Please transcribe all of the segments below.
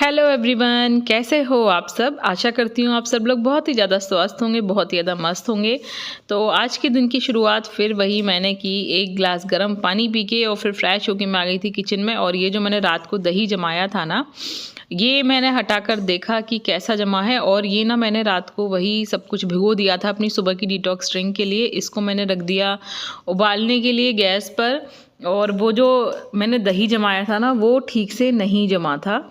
Hello everyone, कैसे हो आप सब। आशा करती हूँ आप सब लोग बहुत ही ज़्यादा स्वस्थ होंगे, बहुत ही ज़्यादा मस्त होंगे। तो आज के दिन की शुरुआत फिर वही मैंने की, एक गिलास गर्म पानी पी के और फिर फ्रेश होके मैं आ गई थी किचन में। और ये जो मैंने रात को दही जमाया था ना, ये मैंने हटाकर देखा कि कैसा जमा है। और ये ना मैंने रात को वही सब कुछ भिगो दिया था अपनी सुबह की डिटॉक्स ड्रिंक के लिए। इसको मैंने रख दिया उबालने के लिए गैस पर। और वो जो मैंने दही जमाया था ना, वो ठीक से नहीं जमा था।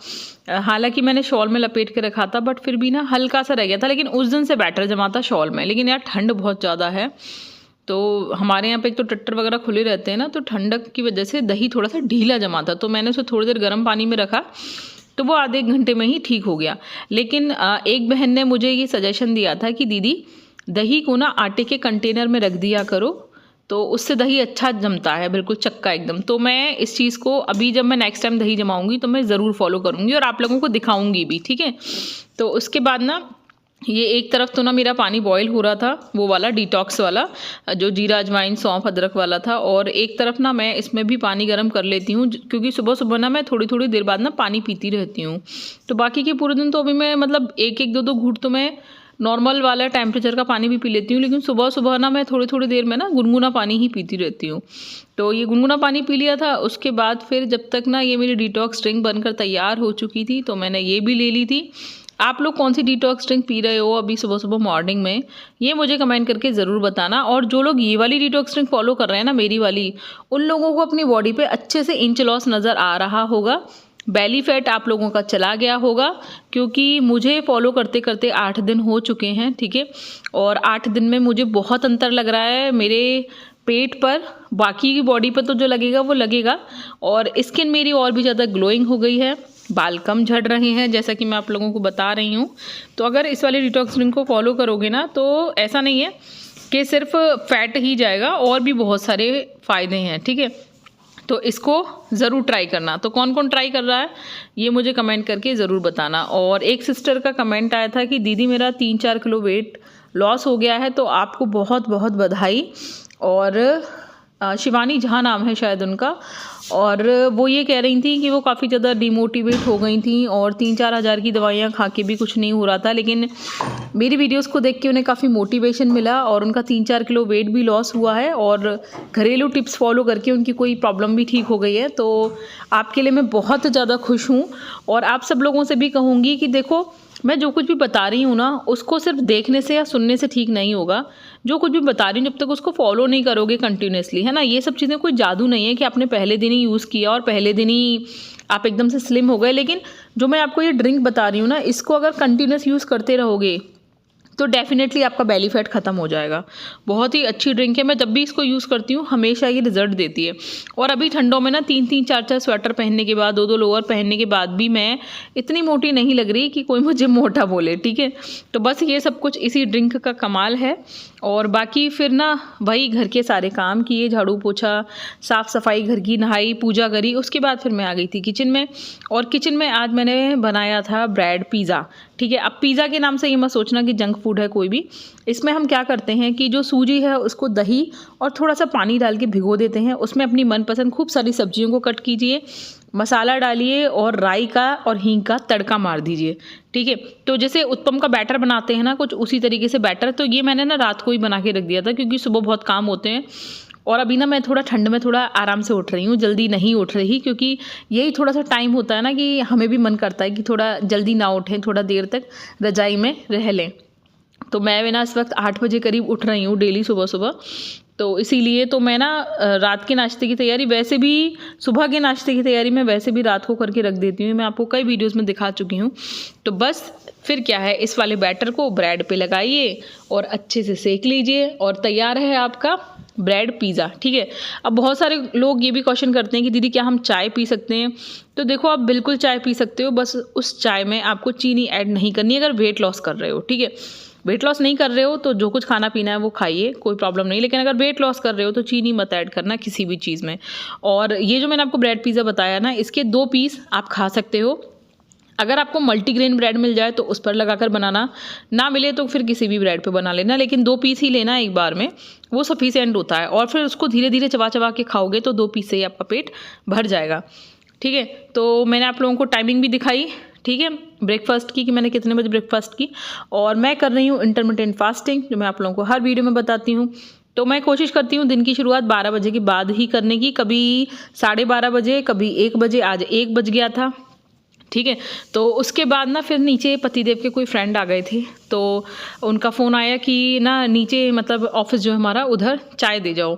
हालांकि मैंने शॉल में लपेट के रखा था, बट फिर भी ना हल्का सा रह गया था। लेकिन उस दिन से बैटर जमा था शॉल में। लेकिन यार ठंड बहुत ज़्यादा है, तो हमारे यहाँ पे एक तो टट्टर वगैरह खुले रहते हैं ना, तो ठंडक की वजह से दही थोड़ा सा ढीला जमा था। तो मैंने उसे थोड़ी देर गर्म पानी में रखा, तो वो आधे एक घंटे में ही ठीक हो गया। लेकिन एक बहन ने मुझे ये सजेशन दिया था कि दीदी दही को ना आटे के कंटेनर में रख दिया करो, तो उससे दही अच्छा जमता है, बिल्कुल चक्का एकदम। तो मैं इस चीज़ को अभी जब मैं नेक्स्ट टाइम दही जमाऊंगी तो मैं ज़रूर फॉलो करूंगी और आप लोगों को दिखाऊंगी भी, ठीक है। तो उसके बाद ना ये एक तरफ तो ना मेरा पानी बॉईल हो रहा था, वो वाला डिटॉक्स वाला जो जीरा अजवाइन सौंफ अदरक वाला था। और एक तरफ ना मैं इसमें भी पानी गर्म कर लेती हूँ, क्योंकि सुबह सुबह ना मैं थोड़ी थोड़ी देर बाद ना पानी पीती रहती हूँ। तो बाकी के पूरे दिन तो अभी मैं मतलब एक एक दो दो घूंट तो मैं नॉर्मल वाला टेम्परेचर का पानी भी पी लेती हूँ। लेकिन सुबह सुबह ना मैं थोड़ी थोड़ी देर में ना गुनगुना पानी ही पीती रहती हूँ। तो ये गुनगुना पानी पी लिया था। उसके बाद फिर जब तक ना ये मेरी डिटॉक्स ड्रिंक बनकर तैयार हो चुकी थी, तो मैंने ये भी ले ली थी। आप लोग कौन सी डिटॉक्स ड्रिंक पी रहे हो अभी सुबह सुबह मॉर्निंग में, ये मुझे कमेंट करके ज़रूर बताना। और जो लोग ये वाली डिटॉक्स ड्रिंक फॉलो कर रहे हैं ना, मेरी वाली, उन लोगों को अपनी बॉडी पे अच्छे से इंच लॉस नज़र आ रहा होगा। बेली फैट आप लोगों का चला गया होगा, क्योंकि मुझे फॉलो करते करते 8 दिन हो चुके हैं, ठीक है। और 8 दिन में मुझे बहुत अंतर लग रहा है मेरे पेट पर। बाकी की बॉडी पर तो जो लगेगा वो लगेगा। और स्किन मेरी और भी ज़्यादा ग्लोइंग हो गई है, बाल कम झड़ रहे हैं, जैसा कि मैं आप लोगों को बता रही हूँ। तो अगर इस वाली डिटॉक्स ड्रिंक को फॉलो करोगे ना, तो ऐसा नहीं है कि सिर्फ फैट ही जाएगा, और भी बहुत सारे फ़ायदे हैं, ठीक है। तो इसको ज़रूर ट्राई करना। तो कौन कौन ट्राई कर रहा है ये मुझे कमेंट करके ज़रूर बताना। और एक सिस्टर का कमेंट आया था कि दीदी मेरा 3-4 किलो वेट लॉस हो गया है, तो आपको बहुत बहुत बधाई। और शिवानी जहाँ नाम है शायद उनका। और वो ये कह रही थी कि वो काफ़ी ज़्यादा डिमोटिवेट हो गई थी और 3-4 हज़ार की दवाइयाँ खा के भी कुछ नहीं हो रहा था। लेकिन मेरी वीडियोस को देख के उन्हें काफ़ी मोटिवेशन मिला और उनका 3-4 किलो वेट भी लॉस हुआ है। और घरेलू टिप्स फॉलो करके उनकी कोई प्रॉब्लम भी ठीक हो गई है। तो आपके लिए मैं बहुत ज़्यादा खुश हूँ। और आप सब लोगों से भी कहूँगी कि देखो, मैं जो कुछ भी बता रही हूँ ना, उसको सिर्फ देखने से या सुनने से ठीक नहीं होगा। जो कुछ भी बता रही हूँ, जब तक उसको फॉलो नहीं करोगे कंटिन्यूसली, है ना, ये सब चीज़ें कोई जादू नहीं है कि आपने पहले दिन ही यूज़ किया और पहले दिन ही आप एकदम से स्लिम हो गए। लेकिन जो मैं आपको ये ड्रिंक बता रही हूँ ना, इसको अगर कंटिन्यूस यूज़ करते रहोगे तो डेफिनेटली आपका बेली फैट ख़त्म हो जाएगा। बहुत ही अच्छी ड्रिंक है। मैं जब भी इसको यूज़ करती हूँ हमेशा ये रिजल्ट देती है। और अभी ठंडों में ना 3-3 4-4 स्वेटर पहनने के बाद, 2-2 लोअर पहनने के बाद भी मैं इतनी मोटी नहीं लग रही कि कोई मुझे मोटा बोले, ठीक है। तो बस ये सब कुछ इसी ड्रिंक का कमाल है। और बाकी फिर ना वही घर के सारे काम किए, झाड़ू पोछा, साफ़ सफाई घर की, नहाई, पूजा करी। उसके बाद फिर मैं आ गई थी किचन में। और किचन में आज मैंने बनाया था ब्रेड पिज़्ज़ा, ठीक है। अब पिज़्ज़ा के नाम से ये मत सोचना कि जंक फूड है कोई भी। इसमें हम क्या करते हैं कि जो सूजी है उसको दही और थोड़ा सा पानी डाल के भिगो देते हैं। उसमें अपनी मनपसंद खूब सारी सब्जियों को कट कीजिए, मसाला डालिए और राई का और हींग का तड़का मार दीजिए, ठीक है। तो जैसे उत्पम का बैटर बनाते हैं ना, कुछ उसी तरीके से बैटर। तो ये मैंने ना रात को ही बना के रख दिया था, क्योंकि सुबह बहुत काम होते हैं। और अभी ना मैं थोड़ा ठंड में थोड़ा आराम से उठ रही हूँ, जल्दी नहीं उठ रही, क्योंकि यही थोड़ा सा टाइम होता है ना कि हमें भी मन करता है कि थोड़ा जल्दी ना उठें, थोड़ा देर तक रजाई में रह लें। तो मैं ना इस वक्त 8 बजे करीब उठ रही हूँ डेली सुबह सुबह। तो इसीलिए तो मैं ना रात के नाश्ते की तैयारी, वैसे भी सुबह के नाश्ते की तैयारी मैं वैसे भी रात को करके रख देती हूँ। मैं आपको कई वीडियोस में दिखा चुकी हूँ। तो बस फिर क्या है, इस वाले बैटर को ब्रेड पे लगाइए और अच्छे से सेक लीजिए और तैयार है आपका ब्रेड पिज़्ज़ा, ठीक है। अब बहुत सारे लोग ये भी क्वेश्चन करते हैं कि दीदी क्या हम चाय पी सकते हैं। तो देखो, आप बिल्कुल चाय पी सकते हो, बस उस चाय में आपको चीनी ऐड नहीं करनी अगर वेट लॉस कर रहे हो, ठीक है। वेट लॉस नहीं कर रहे हो तो जो कुछ खाना पीना है वो खाइए, कोई प्रॉब्लम नहीं। लेकिन अगर वेट लॉस कर रहे हो तो चीनी मत ऐड करना किसी भी चीज़ में। और ये जो मैंने आपको ब्रेड पिज़्ज़ा बताया ना, इसके 2 पीस आप खा सकते हो। अगर आपको मल्टीग्रेन ब्रेड मिल जाए तो उस पर लगाकर बनाना, ना मिले तो फिर किसी भी ब्रेड पे बना लेना। लेकिन 2 पीस ही लेना एक बार में, वो सफिशिएंट होता है। और फिर उसको धीरे धीरे चबा चबा के खाओगे तो 2 पीस से ही आपका पेट भर जाएगा, ठीक है। तो मैंने आप लोगों को टाइमिंग भी दिखाई, ठीक है, ब्रेकफास्ट की कि मैंने कितने बजे ब्रेकफास्ट की। और मैं कर रही हूँ इंटरमिटेंट फास्टिंग, जो मैं आप लोगों को हर वीडियो में बताती हूँ। तो मैं कोशिश करती हूँ दिन की शुरुआत 12 बजे के बाद ही करने की, कभी 12:30 बजे, कभी 1 बजे, आज 1 बज गया था। ठीक है, तो उसके बाद ना फिर नीचे पतिदेव के कोई फ्रेंड आ गए थे, तो उनका फ़ोन आया कि ना नीचे मतलब ऑफिस जो है हमारा, उधर चाय दे जाओ।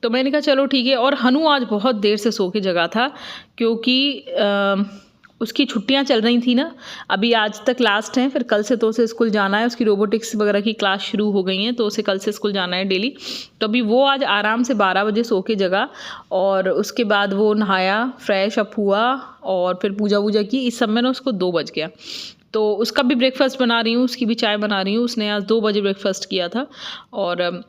तो मैंने कहा चलो ठीक है। और हनु आज बहुत देर से सो के जगा था, क्योंकि उसकी छुट्टियां चल रही थी ना, अभी आज तक लास्ट हैं, फिर कल से तो उसे स्कूल जाना है। उसकी रोबोटिक्स वगैरह की क्लास शुरू हो गई हैं, तो उसे कल से स्कूल जाना है डेली। तो अभी वो आज आराम से 12 बजे सो के जगा, और उसके बाद वो नहाया, फ्रेश अप हुआ, और फिर पूजा वूजा की। इस सब में ना उसको 2 बज गया। तो उसका भी ब्रेकफास्ट बना रही हूँ, उसकी भी चाय बना रही हूँ। उसने आज 2 बजे ब्रेकफास्ट किया था, और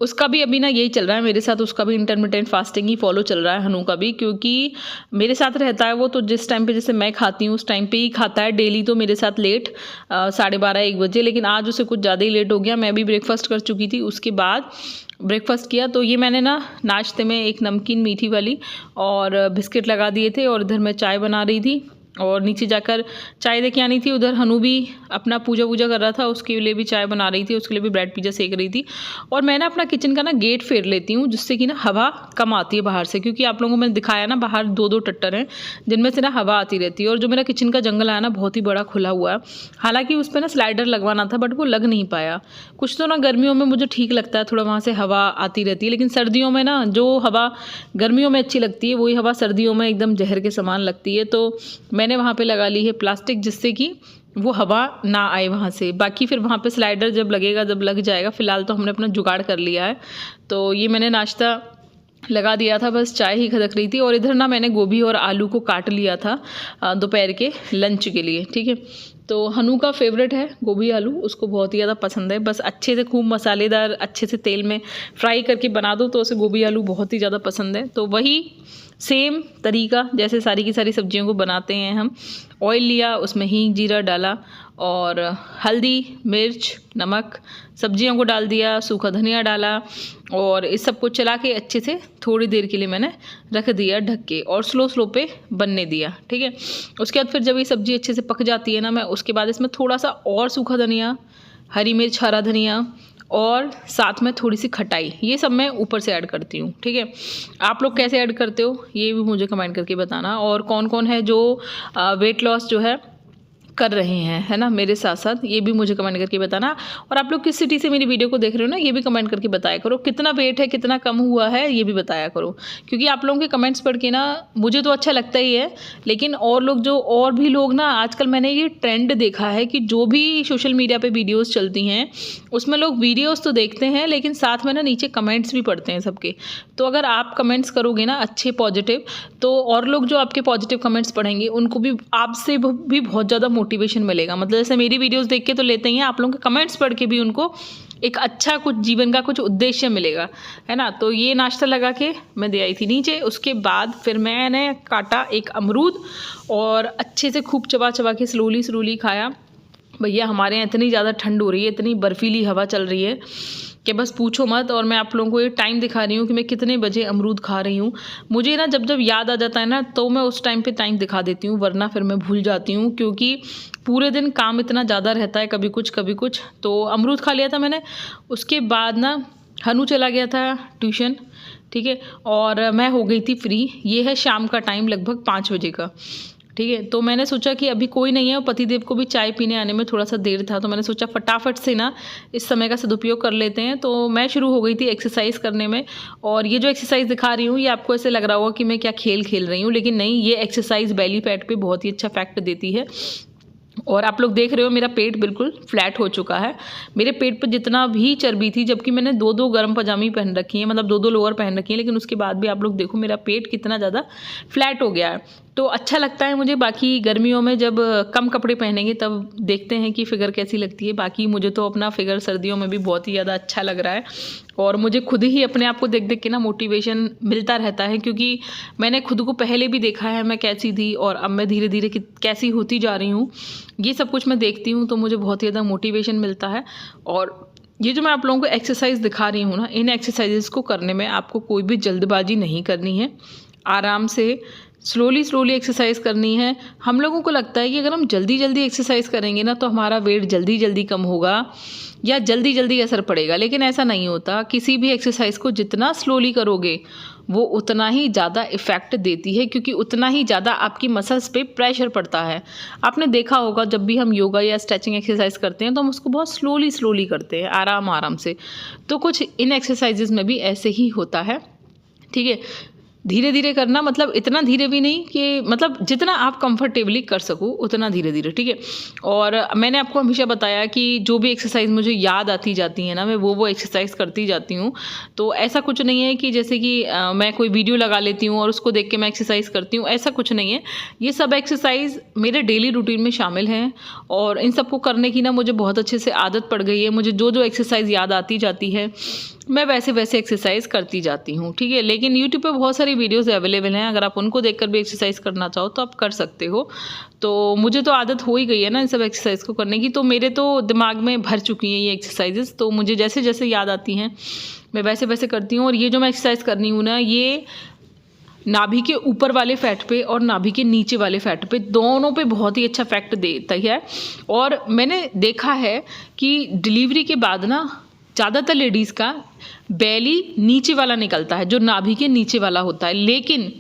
उसका भी अभी ना यही चल रहा है मेरे साथ। उसका भी इंटरमिटेंट फास्टिंग ही फॉलो चल रहा है, हनु का भी, क्योंकि मेरे साथ रहता है वो। तो जिस टाइम पे जैसे मैं खाती हूँ उस टाइम पे ही खाता है डेली, तो मेरे साथ लेट 12:30-1 बजे। लेकिन आज उसे कुछ ज़्यादा ही लेट हो गया। मैं भी ब्रेकफास्ट कर चुकी थी, उसके बाद ब्रेकफास्ट किया। तो ये मैंने ना नाश्ते में एक नमकीन मीठी वाली और बिस्किट लगा दिए थे, और इधर मैं चाय बना रही थी, और नीचे जाकर चाय दे के आनी थी। उधर हनु भी अपना पूजा वूजा कर रहा था, उसके लिए भी चाय बना रही थी, उसके लिए भी ब्रेड पिज़्ज़ा सेक रही थी। और मैं ना अपना किचन का ना गेट फेर लेती हूँ, जिससे कि ना हवा कम आती है बाहर से, क्योंकि आप लोगों को मैंने दिखाया ना, बाहर 2-2 टट्टर हैं जिनमें से ना हवा आती रहती है। और जो मेरा किचन का जंगल है ना, बहुत ही बड़ा खुला हुआ है। हालांकि उस पर ना स्लाइडर लगवाना था, बट वो लग नहीं पाया। कुछ तो ना गर्मियों में मुझे ठीक लगता है, थोड़ा वहाँ से हवा आती रहती है, लेकिन सर्दियों में ना जो हवा गर्मियों में अच्छी लगती है, वही हवा सर्दियों में एकदम जहर के समान लगती है। तो मैंने वहाँ पे लगा ली है प्लास्टिक, जिससे कि वो हवा ना आए वहाँ से। बाकी फिर वहाँ पे स्लाइडर जब लगेगा, जब लग जाएगा। फ़िलहाल तो हमने अपना जुगाड़ कर लिया है। तो ये मैंने नाश्ता लगा दिया था, बस चाय ही खदक रही थी। और इधर ना मैंने गोभी और आलू को काट लिया था दोपहर के लंच के लिए। ठीक है, तो हनु का फेवरेट है गोभी आलू, उसको बहुत ही ज़्यादा पसंद है। बस अच्छे से खूब मसालेदार अच्छे से तेल में फ्राई करके बना दो तो उसे गोभी आलू बहुत ही ज़्यादा पसंद है। तो वही सेम तरीका जैसे सारी की सारी सब्जियों को बनाते हैं हम। ऑयल लिया, उसमें हींग जीरा डाला, और हल्दी मिर्च नमक, सब्जियों को डाल दिया, सूखा धनिया डाला, और इस सब को चला के अच्छे से थोड़ी देर के लिए मैंने रख दिया ढक के, और स्लो पे बनने दिया। ठीक है, उसके बाद फिर जब ये सब्ज़ी अच्छे से पक जाती है ना, मैं उसके बाद इसमें थोड़ा सा और सूखा धनिया, हरी मिर्च, हरा धनिया, और साथ में थोड़ी सी खटाई, ये सब मैं ऊपर से ऐड करती हूँ। ठीक है, आप लोग कैसे ऐड करते हो ये भी मुझे कमेंट करके बताना। और कौन कौन है जो वेट लॉस जो है कर रहे हैं, है ना, मेरे साथ साथ, ये भी मुझे कमेंट करके बताना। और आप लोग किस सिटी से मेरी वीडियो को देख रहे हो ना, ये भी कमेंट करके बताया करो। कितना वेट है, कितना कम हुआ है, ये भी बताया करो, क्योंकि आप लोगों के कमेंट्स पढ़ के ना मुझे तो अच्छा लगता ही है। लेकिन और भी लोग ना, आजकल मैंने ये ट्रेंड देखा है कि जो भी सोशल मीडिया पे वीडियोज़ चलती हैं उसमें लोग वीडियोज़ तो देखते हैं, लेकिन साथ में ना नीचे कमेंट्स भी पढ़ते हैं सबके। तो अगर आप कमेंट्स करोगे ना अच्छे पॉजिटिव, तो और लोग जो आपके पॉजिटिव कमेंट्स पढ़ेंगे उनको भी आपसे भी बहुत ज़्यादा मोटिवेशन मिलेगा। मतलब जैसे मेरी वीडियोस देख के तो लेते ही हैं, आप लोगों के कमेंट्स पढ़ के भी उनको एक अच्छा कुछ जीवन का कुछ उद्देश्य मिलेगा, है ना। तो ये नाश्ता लगा के मैं दे आई थी नीचे। उसके बाद फिर मैंने काटा एक अमरूद, और अच्छे से खूब चबा चबा के स्लोली खाया। भैया हमारे यहाँ इतनी ज़्यादा ठंड हो रही है, इतनी बर्फीली हवा चल रही है कि बस पूछो मत। और मैं आप लोगों को ये टाइम दिखा रही हूँ कि मैं कितने बजे अमरूद खा रही हूँ। मुझे ना जब याद आ जाता है ना, तो मैं उस टाइम पे टाइम दिखा देती हूँ, वरना फिर मैं भूल जाती हूँ, क्योंकि पूरे दिन काम इतना ज़्यादा रहता है, कभी कुछ। तो अमरूद खा लिया था मैंने। उसके बाद ना हनु चला गया था ट्यूशन, ठीक है, और मैं हो गई थी फ्री। ये है शाम का टाइम, लगभग 5 बजे का। ठीक है, तो मैंने सोचा कि अभी कोई नहीं है, और पतिदेव को भी चाय पीने आने में थोड़ा सा देर था, तो मैंने सोचा फटाफट से ना इस समय का सदुपयोग कर लेते हैं। तो मैं शुरू हो गई थी एक्सरसाइज करने में। और ये जो एक्सरसाइज दिखा रही हूँ, ये आपको ऐसे लग रहा होगा कि मैं क्या खेल रही हूँ, लेकिन नहीं, ये एक्सरसाइज बेली फैट पे बहुत ही अच्छा इफेक्ट देती है। और आप लोग देख रहे हो मेरा पेट बिल्कुल फ्लैट हो चुका है। मेरे पेट पर जितना भी चर्बी थी, जबकि मैंने 2 गर्म पजामी पहन रखी है, मतलब 2 लोअर पहन रखी है, लेकिन उसके बाद भी आप लोग देखो मेरा पेट कितना ज़्यादा फ्लैट हो गया है। तो अच्छा लगता है मुझे। बाकी गर्मियों में जब कम कपड़े पहनेंगे तब देखते हैं कि फ़िगर कैसी लगती है। बाकी मुझे तो अपना फ़िगर सर्दियों में भी बहुत ही ज़्यादा अच्छा लग रहा है, और मुझे खुद ही अपने आप को देख के ना मोटिवेशन मिलता रहता है, क्योंकि मैंने खुद को पहले भी देखा है मैं कैसी थी, और अब मैं धीरे धीरे कैसी होती जा रही हूँ। ये सब कुछ मैं देखती हूँ तो मुझे बहुत ही ज़्यादा मोटिवेशन मिलता है। और ये जो मैं आप लोगों को एक्सरसाइज दिखा रही हूँ ना, इन एक्सरसाइजेस को करने में आपको कोई भी जल्दबाजी नहीं करनी है। आराम से स्लोली स्लोली एक्सरसाइज करनी है। हम लोगों को लगता है कि अगर हम जल्दी जल्दी एक्सरसाइज करेंगे ना तो हमारा वेट जल्दी जल्दी कम होगा या जल्दी जल्दी असर पड़ेगा, लेकिन ऐसा नहीं होता। किसी भी एक्सरसाइज को जितना स्लोली करोगे वो उतना ही ज़्यादा इफ़ेक्ट देती है, क्योंकि उतना ही ज़्यादा आपकी मसल्स पे प्रेशर पड़ता है। आपने देखा होगा जब भी हम योगा या स्ट्रेचिंग एक्सरसाइज करते हैं तो हम उसको बहुत स्लोली स्लोली करते हैं, आराम आराम से। तो कुछ इन एक्सरसाइजेज में भी ऐसे ही होता है, ठीक है। धीरे धीरे करना, मतलब इतना धीरे भी नहीं कि मतलब जितना आप कंफर्टेबली कर सको उतना धीरे धीरे, ठीक है। और मैंने आपको हमेशा बताया कि जो भी एक्सरसाइज मुझे याद आती जाती है ना, मैं वो एक्सरसाइज करती जाती हूँ। तो ऐसा कुछ नहीं है कि जैसे कि मैं कोई वीडियो लगा लेती हूँ और उसको देख के मैं एक्सरसाइज करती हूँ, ऐसा कुछ नहीं है। ये सब एक्सरसाइज मेरे डेली रूटीन में शामिल हैं और इन सबको करने की ना मुझे बहुत अच्छे से आदत पड़ गई है। मुझे जो जो एक्सरसाइज याद आती जाती है मैं वैसे वैसे एक्सरसाइज करती जाती हूँ, ठीक है। लेकिन यूट्यूब पे बहुत सारी वीडियोस अवेलेबल हैं, अगर आप उनको देखकर भी एक्सरसाइज करना चाहो तो आप कर सकते हो। तो मुझे तो आदत हो ही गई है ना इन सब एक्सरसाइज को करने की, तो मेरे तो दिमाग में भर चुकी हैं ये एक्सरसाइजेस। तो मुझे जैसे जैसे याद आती हैं मैं वैसे वैसे करती हूँ। और ये जो मैं एक्सरसाइज करनी हूँ ना, ये नाभि के ऊपर वाले फैट पे और नाभि के नीचे वाले फैट पे, दोनों पे बहुत ही अच्छा इफेक्ट देता है। और मैंने देखा है कि डिलीवरी के बाद ना ज़्यादातर लेडीज़ का बेली नीचे वाला निकलता है, जो नाभि के नीचे वाला होता है। लेकिन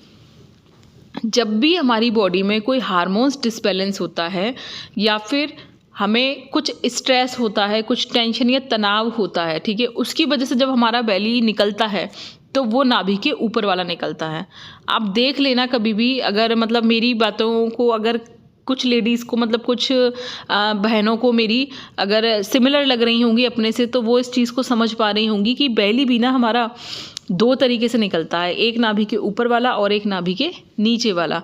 जब भी हमारी बॉडी में कोई हार्मोन्स डिसबैलेंस होता है या फिर हमें कुछ स्ट्रेस होता है, कुछ टेंशन या तनाव होता है, ठीक है, उसकी वजह से जब हमारा बेली निकलता है तो वो नाभि के ऊपर वाला निकलता है। आप देख लेना कभी भी, अगर मतलब मेरी बातों को अगर कुछ लेडीज़ को मतलब कुछ बहनों को मेरी अगर सिमिलर लग रही होंगी अपने से, तो वो इस चीज़ को समझ पा रही होंगी कि बेली भी ना हमारा दो तरीके से निकलता है, एक नाभि के ऊपर वाला और एक नाभि के नीचे वाला।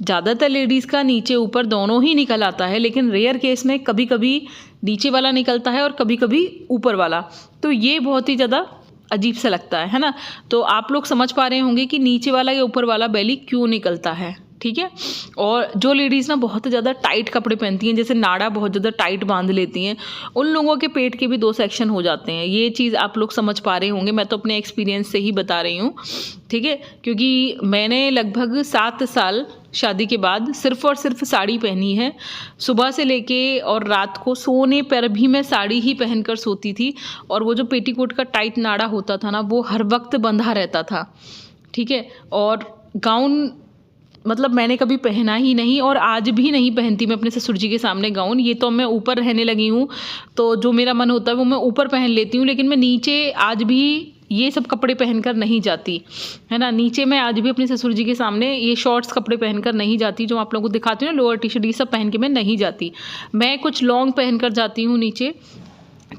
ज़्यादातर लेडीज़ का नीचे ऊपर दोनों ही निकल आता है, लेकिन रेयर केस में कभी कभी नीचे वाला निकलता है और कभी कभी ऊपर वाला। तो ये बहुत ही ज़्यादा अजीब सा लगता है ना। तो आप लोग समझ पा रहे होंगे कि नीचे वाला या ऊपर वाला बेली क्यों निकलता है, ठीक है। और जो लेडीज़ ना बहुत ज़्यादा टाइट कपड़े पहनती हैं, जैसे नाड़ा बहुत ज़्यादा टाइट बांध लेती हैं, उन लोगों के पेट के भी दो सेक्शन हो जाते हैं। ये चीज़ आप लोग समझ पा रहे होंगे, मैं तो अपने एक्सपीरियंस से ही बता रही हूँ, ठीक है। क्योंकि मैंने लगभग 7 साल शादी के बाद सिर्फ और सिर्फ साड़ी पहनी है। सुबह से लेके और रात को सोने पर भी मैं साड़ी ही पहनकर सोती थी। और वो जो पेटीकोट का टाइट नाड़ा होता था ना, वो हर वक्त बंधा रहता था, ठीक है। और गाउन मतलब मैंने कभी पहना ही नहीं और आज भी नहीं पहनती मैं अपने ससुर जी के सामने गाउन। ये तो मैं ऊपर रहने लगी हूँ, तो जो मेरा मन होता है वो मैं ऊपर पहन लेती हूँ, लेकिन मैं नीचे आज भी ये सब कपड़े पहनकर नहीं जाती, है ना। नीचे मैं आज भी अपने ससुर जी के सामने ये शॉर्ट्स कपड़े पहनकर नहीं जाती, जो आप लोगों को दिखाती हूँ ना, लोअर टी शर्ट, ये सब पहन के मैं नहीं जाती। मैं कुछ लॉन्ग पहनकर जाती हूँ नीचे,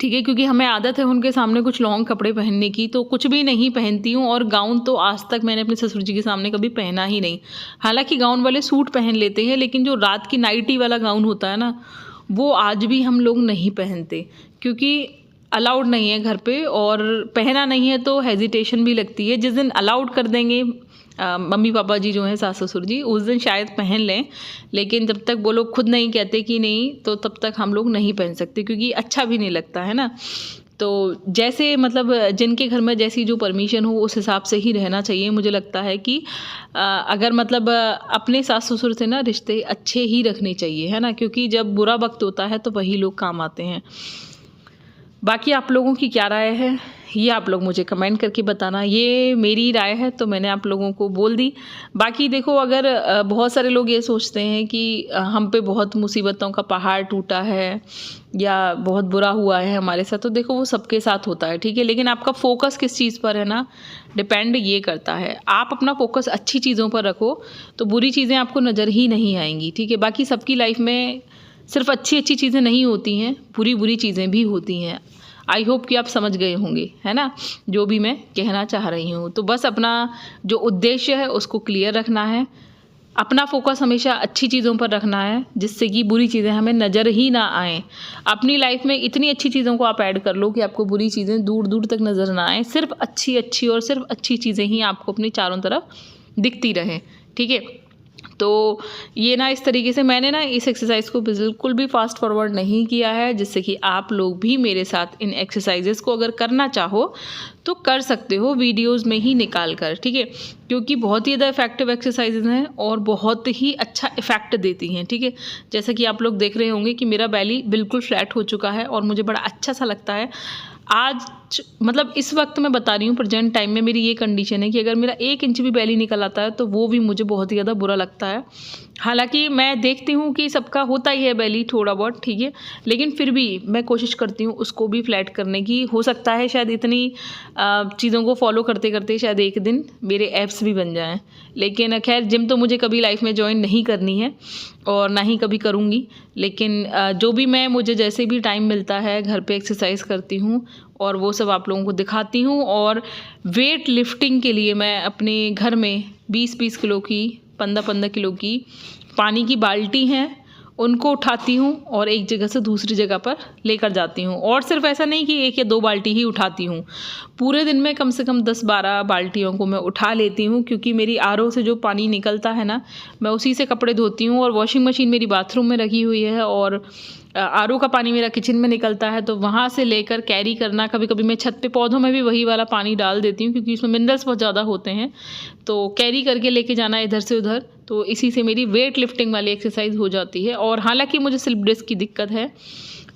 ठीक है, क्योंकि हमें आदत है उनके सामने कुछ लॉन्ग कपड़े पहनने की। तो कुछ भी नहीं पहनती हूँ। और गाउन तो आज तक मैंने अपने ससुर जी के सामने कभी पहना ही नहीं। हालांकि गाउन वाले सूट पहन लेते हैं, लेकिन जो रात की नाइटी वाला गाउन होता है ना, वो आज भी हम लोग नहीं पहनते, क्योंकि अलाउड नहीं है घर पे, और पहना नहीं है तो हेजिटेशन भी लगती है। जिस दिन अलाउड कर देंगे मम्मी पापा जी जो हैं, सास ससुर जी, उस दिन शायद पहन लें, लेकिन जब तक वो लोग खुद नहीं कहते कि नहीं, तो तब तक हम लोग नहीं पहन सकते, क्योंकि अच्छा भी नहीं लगता है ना। तो जैसे मतलब जिनके घर में जैसी जो परमिशन हो उस हिसाब से ही रहना चाहिए। मुझे लगता है कि अगर मतलब अपने सास ससुर से ना रिश्ते अच्छे ही रखने चाहिए, है ना, क्योंकि जब बुरा वक्त होता है तो वही लोग काम आते हैं। बाकी आप लोगों की क्या राय है ये आप लोग मुझे कमेंट करके बताना। ये मेरी राय है तो मैंने आप लोगों को बोल दी। बाकी देखो, अगर बहुत सारे लोग ये सोचते हैं कि हम पे बहुत मुसीबतों का पहाड़ टूटा है या बहुत बुरा हुआ है हमारे साथ, तो देखो वो सबके साथ होता है, ठीक है। लेकिन आपका फोकस किस चीज़ पर है ना, डिपेंड ये करता है। आप अपना फोकस अच्छी चीज़ों पर रखो तो बुरी चीज़ें आपको नज़र ही नहीं आएंगी, ठीक है। बाकी सबकी लाइफ में सिर्फ अच्छी अच्छी चीज़ें नहीं होती हैं, बुरी बुरी चीज़ें भी होती हैं। आई होप कि आप समझ गए होंगे, है ना, जो भी मैं कहना चाह रही हूँ। तो बस अपना जो उद्देश्य है उसको क्लियर रखना है, अपना फोकस हमेशा अच्छी चीज़ों पर रखना है, जिससे कि बुरी चीज़ें हमें नज़र ही ना आएँ। अपनी लाइफ में इतनी अच्छी चीज़ों को आप ऐड कर लो कि आपको बुरी चीज़ें दूर दूर तक नज़र ना आएँ। सिर्फ अच्छी अच्छी और सिर्फ अच्छी चीज़ें ही आपको अपनी चारों तरफ दिखती रहें, ठीक है। तो ये ना इस तरीके से मैंने ना इस एक्सरसाइज को बिल्कुल भी फास्ट फॉरवर्ड नहीं किया है, जिससे कि आप लोग भी मेरे साथ इन एक्सरसाइजेस को अगर करना चाहो तो कर सकते हो वीडियोस में ही निकाल कर, ठीक है, क्योंकि बहुत ही ज़्यादा इफेक्टिव एक्सरसाइजेज हैं और बहुत ही अच्छा इफेक्ट देती हैं, ठीक है। जैसा कि आप लोग देख रहे होंगे कि मेरा बेली बिल्कुल फ्लैट हो चुका है और मुझे बड़ा अच्छा सा लगता है। आज मतलब इस वक्त मैं बता रही हूँ, प्रेजेंट टाइम में मेरी ये कंडीशन है कि अगर मेरा 1 इंच भी बेली निकल आता है तो वो भी मुझे बहुत ही ज़्यादा बुरा लगता है। हालांकि मैं देखती हूँ कि सबका होता ही है बेली थोड़ा बहुत, ठीक है, लेकिन फिर भी मैं कोशिश करती हूँ उसको भी फ्लैट करने की। हो सकता है शायद इतनी चीज़ों को फॉलो करते करते शायद एक दिन मेरे एब्स भी बन जाएँ, लेकिन खैर जिम तो मुझे कभी लाइफ में ज्वाइन नहीं करनी है और ना ही कभी करूँगी। लेकिन जो भी मुझे जैसे भी टाइम मिलता है घर पे एक्सरसाइज करती हूँ और वो सब आप लोगों को दिखाती हूँ। और वेट लिफ्टिंग के लिए मैं अपने घर में 20-20 किलो की 15-15 किलो की पानी की बाल्टी हैं, उनको उठाती हूँ और एक जगह से दूसरी जगह पर लेकर जाती हूँ। और सिर्फ ऐसा नहीं कि 1 या 2 बाल्टी ही उठाती हूँ, पूरे दिन में कम से कम 10-12 बाल्टियों को मैं उठा लेती हूँ, क्योंकि मेरी आरओ से जो पानी निकलता है ना, मैं उसी से कपड़े धोती हूँ। और वॉशिंग मशीन मेरी बाथरूम में रखी हुई है और आरओ का पानी मेरा किचन में निकलता है, तो वहाँ से लेकर कैरी करना, कभी कभी मैं छत पे पौधों में भी वही वाला पानी डाल देती हूँ क्योंकि इसमें मिनरल्स बहुत ज़्यादा होते हैं, तो कैरी करके लेके जाना इधर से उधर, तो इसी से मेरी वेट लिफ्टिंग वाली एक्सरसाइज हो जाती है। और हालांकि मुझे स्लिप डिस्क की दिक्कत है,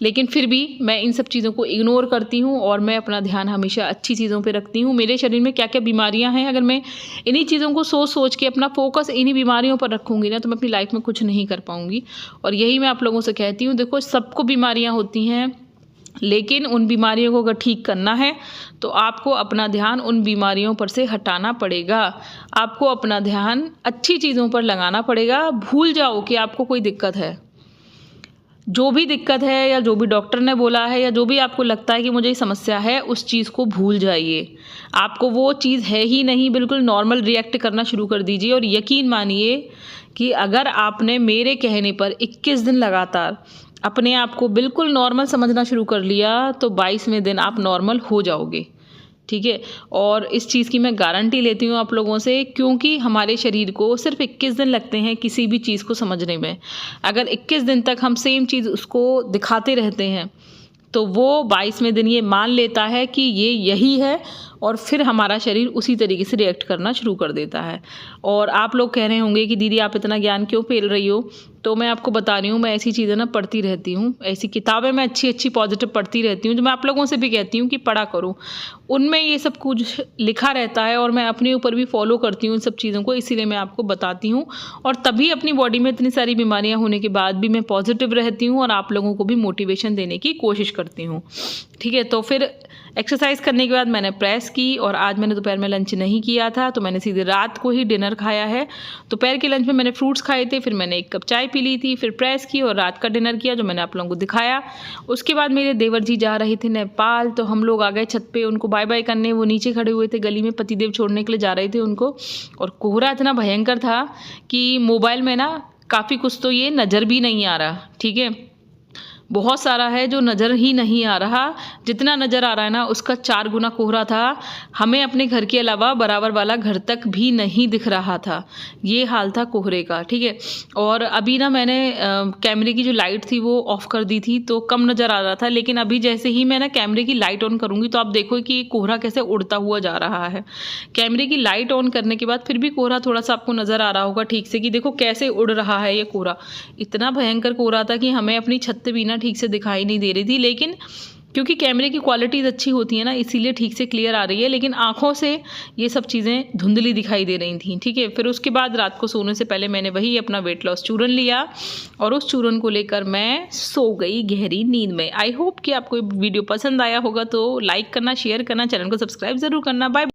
लेकिन फिर भी मैं इन सब चीज़ों को इग्नोर करती हूँ और मैं अपना ध्यान हमेशा अच्छी चीज़ों पे रखती हूँ। मेरे शरीर में क्या क्या बीमारियाँ हैं, अगर मैं इन्हीं चीज़ों को सोच सोच के अपना फोकस इन्हीं बीमारियों पर रखूँगी ना, तो मैं अपनी लाइफ में कुछ नहीं कर पाऊँगी। और यही मैं आप लोगों से कहती हूँ, देखो सबको बीमारियाँ होती हैं, लेकिन उन बीमारियों को अगर ठीक करना है तो आपको अपना ध्यान उन बीमारियों पर से हटाना पड़ेगा। आपको अपना ध्यान अच्छी चीज़ों पर लगाना पड़ेगा। भूल जाओ कि आपको कोई दिक्कत है, जो भी दिक्कत है या जो भी डॉक्टर ने बोला है या जो भी आपको लगता है कि मुझे ये समस्या है, उस चीज़ को भूल जाइए। आपको वो चीज़ है ही नहीं, बिल्कुल नॉर्मल रिएक्ट करना शुरू कर दीजिए। और यकीन मानिए कि अगर आपने मेरे कहने पर 21 दिन लगातार अपने आप को बिल्कुल नॉर्मल समझना शुरू कर लिया, तो 22वें दिन आप नॉर्मल हो जाओगे, ठीक है। और इस चीज़ की मैं गारंटी लेती हूँ आप लोगों से, क्योंकि हमारे शरीर को सिर्फ 21 दिन लगते हैं किसी भी चीज़ को समझने में। अगर 21 दिन तक हम सेम चीज़ उसको दिखाते रहते हैं तो वो 22वें दिन ये मान लेता है कि ये यही है, और फिर हमारा शरीर उसी तरीके से रिएक्ट करना शुरू कर देता है। और आप लोग कह रहे होंगे कि दीदी आप इतना ज्ञान क्यों फैल रही हो, तो मैं आपको बता रही हूँ, मैं ऐसी चीज़ें ना पढ़ती रहती हूँ, ऐसी किताबें मैं अच्छी अच्छी पॉजिटिव पढ़ती रहती हूँ, जो मैं आप लोगों से भी कहती हूँ कि पढ़ा करो। उनमें ये सब कुछ लिखा रहता है और मैं अपने ऊपर भी फॉलो करती हूँ इन सब चीज़ों को, इसीलिए मैं आपको बताती हूँ। और तभी अपनी बॉडी में इतनी सारी बीमारियाँ होने के बाद भी मैं पॉजिटिव रहती हूँ और आप लोगों को भी मोटिवेशन देने की कोशिश करती हूँ, ठीक है। तो फिर एक्सरसाइज करने के बाद मैंने प्रेस की, और आज मैंने दोपहर में लंच नहीं किया था, तो मैंने सीधे रात को ही डिनर खाया है। दोपहर के लंच में मैंने फ्रूट्स खाए थे, फिर मैंने 1 कप चाय पी ली थी, फिर प्रेस की और रात का डिनर किया, जो मैंने आप लोगों को दिखाया। उसके बाद मेरे देवर जी जा रहे थे नेपाल, तो हम लोग आ गए छत पे उनको बाय बाय करने। वो नीचे खड़े हुए थे गली में, पतिदेव छोड़ने के लिए जा रहे थे उनको। और कोहरा इतना भयंकर था कि मोबाइल में ना काफ़ी कुछ तो ये नज़र भी नहीं आ रहा, ठीक है, बहुत सारा है जो नज़र ही नहीं आ रहा। जितना नज़र आ रहा है ना, उसका 4 गुना कोहरा था। हमें अपने घर के अलावा बराबर वाला घर तक भी नहीं दिख रहा था, ये हाल था कोहरे का, ठीक है। और अभी ना मैंने कैमरे की जो लाइट थी वो ऑफ़ कर दी थी, तो कम नज़र आ रहा था। लेकिन अभी जैसे ही मैं ना कैमरे की लाइट ऑन करूँगी तो आप देखो कि कोहरा कैसे उड़ता हुआ जा रहा है। कैमरे की लाइट ऑन करने के बाद फिर भी कोहरा थोड़ा सा आपको नज़र आ रहा होगा ठीक से, कि देखो कैसे उड़ रहा है ये कोहरा। इतना भयंकर कोहरा था कि हमें अपनी छत भी ना ठीक से दिखाई नहीं दे रही थी। लेकिन क्योंकि कैमरे की क्वालिटीज़ अच्छी होती है ना, इसीलिए ठीक से क्लियर आ रही है, लेकिन आंखों से ये सब चीज़ें धुंधली दिखाई दे रही थी, ठीक है। फिर उसके बाद रात को सोने से पहले मैंने वही अपना वेट लॉस चूरन लिया और उस चूरन को लेकर मैं सो गई गहरी नींद में। आई होप कि आपको वीडियो पसंद आया होगा, तो लाइक करना, शेयर करना, चैनल को सब्सक्राइब ज़रूर करना। बाय।